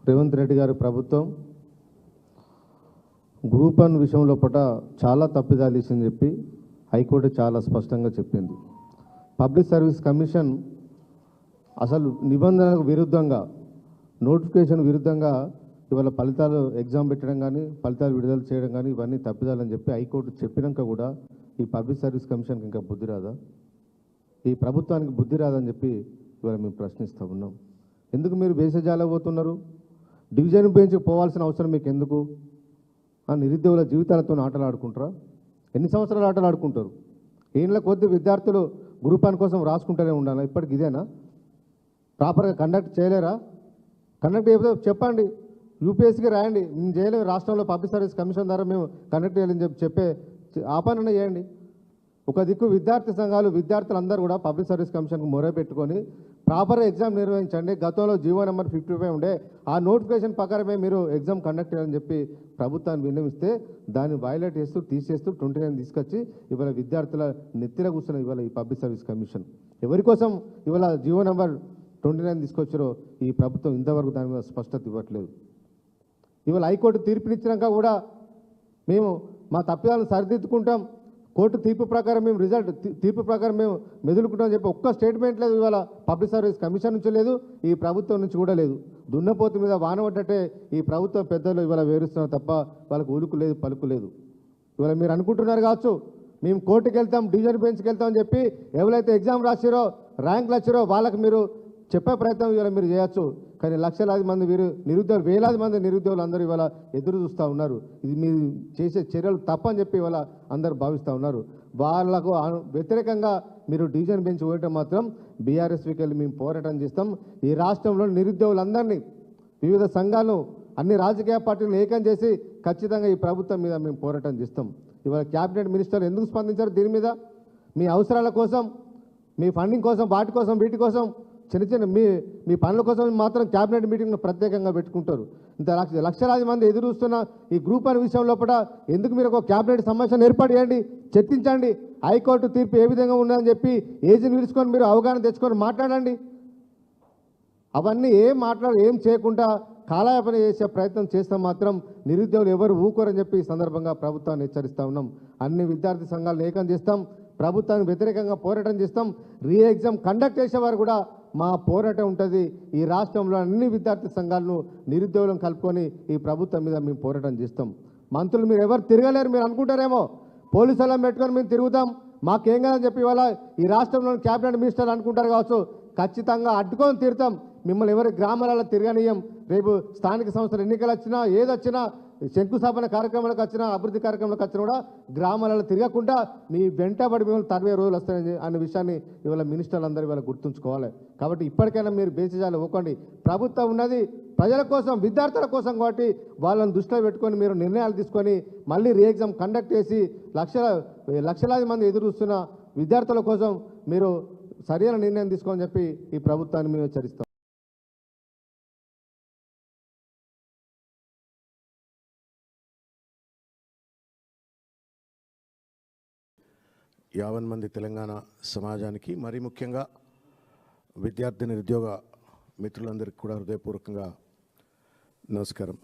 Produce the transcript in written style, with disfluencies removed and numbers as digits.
రేవంత్ రెడ్డి గారి ప్రభుత్వం గ్రూప్ 1 విషయంలో చాలా తప్పిదాలు ఇచ్చిందని చెప్పి హైకోర్టు చాలా స్పష్టంగా చెప్పింది. పబ్లిక్ సర్వీస్ కమిషన్ అసలు నిబంధనలకు విరుద్ధంగా, నోటిఫికేషన్ విరుద్ధంగా ఇవాళ ఫలితాలు ఎగ్జామ్ పెట్టడం కానీ, ఫలితాలు విడుదల చేయడం కానీ ఇవన్నీ తప్పిదాలని చెప్పి హైకోర్టు చెప్పినాక కూడా ఈ పబ్లిక్ సర్వీస్ కమిషన్కి ఇంకా బుద్ధి రాదా? ఈ ప్రభుత్వానికి బుద్ధి రాదని చెప్పి ఇవాళ మేము ప్రశ్నిస్తూ ఉన్నాం. ఎందుకు మీరు బేసజాల పోతున్నారు? డివిజన్ బెంచ్కి పోవాల్సిన అవసరం మీకు ఎందుకు? ఆ నిరుద్యోగుల జీవితాలతో ఆటలు ఆడుకుంటారా? ఎన్ని సంవత్సరాలు ఆటలు ఆడుకుంటారు? ఏళ్ళ కొద్ది విద్యార్థులు గ్రూప్ 1 కోసం రాసుకుంటూనే ఉండాలా? ఇప్పటికి ఇదేనా? ప్రాపర్గా కండక్ట్ చేయలేరా? కండక్ట్ చేయకపోతే చెప్పండి, యూపీఎస్సీకి రాయండి, మేము చేయలేము, రాష్ట్రంలో పబ్లిక్ సర్వీస్ కమిషన్ ద్వారా మేము కండక్ట్ చేయాలని చెప్పే ఆపణ చేయండి. ఒక దిక్కు విద్యార్థి సంఘాలు, విద్యార్థులందరూ కూడా పబ్లిక్ సర్వీస్ కమిషన్కు మొరపెట్టుకొని ప్రాపర్గా ఎగ్జామ్ నిర్వహించండి. గతంలో జీవో నెంబర్ 55 ఉండే ఆ నోటిఫికేషన్ ప్రకారమే మీరు ఎగ్జామ్ కండక్ట్ చేయాలని చెప్పి ప్రభుత్వాన్ని విన్నవిస్తే దాన్ని వైలేట్ చేస్తూ తీసేస్తూ 29 తీసుకొచ్చి ఇవాళ విద్యార్థుల నెత్తిన కూర్చున్న ఇవాళ ఈ పబ్లిక్ సర్వీస్ కమిషన్ ఎవరి కోసం ఇవాళ జీవో నెంబర్ 29 తీసుకొచ్చారో ఈ ప్రభుత్వం ఇంతవరకు దాని మీద స్పష్టత ఇవ్వట్లేదు. ఇవాళ హైకోర్టు తీర్పునిచ్చినాక కూడా మేము మా తప్పిదాలను సరిదిద్దుకుంటాం, కోర్టు తీర్పు ప్రకారం మేము తీర్పు ప్రకారం మేము మెదులుకుంటామని చెప్పి ఒక్క స్టేట్మెంట్ లేదు ఇవాళ పబ్లిక్ సర్వీస్ కమిషన్ నుంచి లేదు, ఈ ప్రభుత్వం నుంచి కూడా లేదు. దున్నపోతు మీద వాన పడ్డట్టే ఈ ప్రభుత్వం పెద్దలు ఇవాళ వేరుస్తున్నారు తప్ప వాళ్ళకు ఉలుకు లేదు, పలుకు లేదు. ఇవాళ మీరు అనుకుంటున్నారు కావచ్చు మేము కోర్టుకి వెళ్తాం, డివిజన్ బెంచ్కి వెళ్తామని చెప్పి ఎవరైతే ఎగ్జామ్ రాసిరో, ర్యాంకులు వచ్చారో వాళ్ళకి మీరు చెప్పే ప్రయత్నం ఇవాళ మీరు చేయొచ్చు. కానీ లక్షలాది మంది నిరుద్యోగులు, వేలాది మంది నిరుద్యోగులు అందరూ ఇవాళ ఎదురు చూస్తూ ఉన్నారు. ఇది మీరు చేసే చర్యలు తప్పని చెప్పి ఇవాళ అందరూ భావిస్తూ ఉన్నారు. వాళ్ళకు వ్యతిరేకంగా మీరు డివిజన్ బెంచ్ పోయటం మాత్రం బీఆర్ఎస్కి వెళ్ళి మేము పోరాటం చేస్తాం. ఈ రాష్ట్రంలో నిరుద్యోగులందరినీ, వివిధ సంఘాలను, అన్ని రాజకీయ పార్టీలను ఏకం చేసి ఖచ్చితంగా ఈ ప్రభుత్వం మీద మేము పోరాటం చేస్తాం. ఇవాళ క్యాబినెట్ మినిస్టర్లు ఎందుకు స్పందించారు దీని మీద? మీ అవసరాల కోసం, మీ ఫండింగ్ కోసం, వాటి కోసం, వీటి కోసం, చిన్న మీ పనుల కోసం మాత్రం క్యాబినెట్ మీటింగ్ను ప్రత్యేకంగా పెట్టుకుంటారు. ఇంత లక్షలాది మంది ఎదురు చూస్తున్న ఈ గ్రూప్ 1 విషయం లోపల ఎందుకు మీరు ఒక క్యాబినెట్ సమావేశం ఏర్పాటు చేయండి, చర్చించండి. హైకోర్టు తీర్పు ఏ విధంగా ఉన్నదని చెప్పి ఏజీని పిలుచుకొని మీరు అవగాహన తెచ్చుకొని మాట్లాడండి. అవన్నీ ఏం చేయకుండా కాలయాపన చేసే ప్రయత్నం చేస్తే మాత్రం నిరుద్యోగులు ఎవరు ఊకోరని చెప్పి ఈ సందర్భంగా ప్రభుత్వాన్ని హెచ్చరిస్తూ ఉన్నాం. అన్ని విద్యార్థి సంఘాలను ఏకం చేస్తాం, ప్రభుత్వానికి వ్యతిరేకంగా పోరాటం చేస్తాం. ఎగ్జామ్ కండక్ట్ చేసేవారు కూడా మా పోరాటం ఉంటుంది. ఈ రాష్ట్రంలో అన్ని విద్యార్థి సంఘాలను, నిరుద్యోగులను కలుపుకొని ఈ ప్రభుత్వం మీద మేము పోరాటం చేస్తాం. మంత్రులు మీరు ఎవరు తిరగలేరు మీరు అనుకుంటారేమో, పోలీసులను పెట్టుకొని మేము తిరుగుతాం, మాకేం కాదని చెప్పి ఇవాళ ఈ రాష్ట్రంలోని క్యాబినెట్ మినిస్టర్లు అనుకుంటారు కావచ్చు. ఖచ్చితంగా అడ్డుకొని తీరుతాం. మిమ్మల్ని ఎవరి గ్రామాలలో తిరగనీయం. రేపు స్థానిక సంస్థల ఎన్నికలు వచ్చినా, ఏదొచ్చినా, శంకుస్థాపన కార్యక్రమాలకు వచ్చినా, అభివృద్ధి కార్యక్రమాలకు వచ్చినా కూడా గ్రామాలలో తిరగకుండా మీ వెంటబడి మిమ్మల్ని 60 రోజులు వస్తాయని అనే విషయాన్ని ఇవాళ మినిస్టర్లు అందరూ ఇవాళ గుర్తుంచుకోవాలి. కాబట్టి ఇప్పటికైనా మీరు బేసిజాలు ఇవ్వకండి. ప్రభుత్వం ఉన్నది ప్రజల కోసం, విద్యార్థుల కోసం కాబట్టి వాళ్ళని దృష్టిలో పెట్టుకొని మీరు నిర్ణయాలు తీసుకొని మళ్ళీ ఎగ్జామ్ కండక్ట్ చేసి లక్షలాది మంది ఎదురు చూస్తున్న విద్యార్థుల కోసం మీరు సరైన నిర్ణయం తీసుకోని చెప్పి ఈ ప్రభుత్వాన్ని మేము హెచ్చరిస్తాం. 50 మంది తెలంగాణ సమాజానికి, మరి ముఖ్యంగా విద్యార్థి నిరుద్యోగ మిత్రులందరికీ కూడా హృదయపూర్వకంగా నమస్కారం.